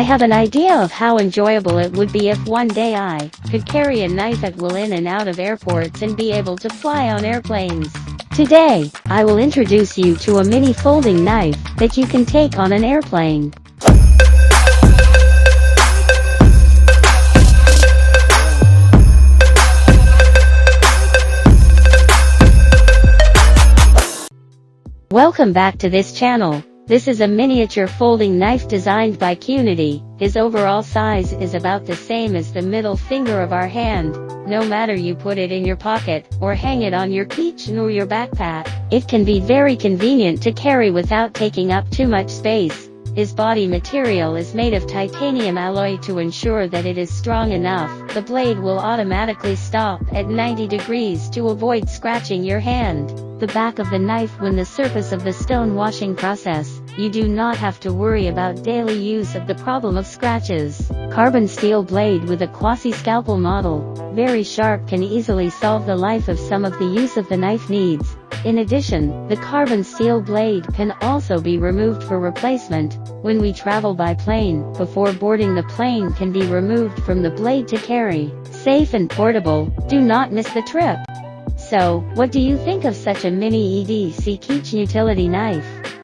I have an idea of how enjoyable it would be if one day I could carry a knife at will in and out of airports and be able to fly on airplanes. Today, I will introduce you to a mini folding knife that you can take on an airplane. Welcome back to this channel. This is a miniature folding knife designed by KeyUnity. His overall size is about the same as the middle finger of our hand. No matter you put it in your pocket, or hang it on your keychain or your backpack, it can be very convenient to carry without taking up too much space. His body material is made of titanium alloy to ensure that it is strong enough. The blade will automatically stop at 90 degrees to avoid scratching your hand. The back of the knife when the surface of the stone washing process, you do not have to worry about daily use of the problem of scratches. Carbon steel blade with a quasi-scalpel model, very sharp, can easily solve the life of some of the use of the knife needs. In addition, the carbon steel blade can also be removed for replacement. When we travel by plane, before boarding the plane can be removed from the blade to carry. Safe and portable, do not miss the trip. So, what do you think of such a mini EDC Keychain utility knife?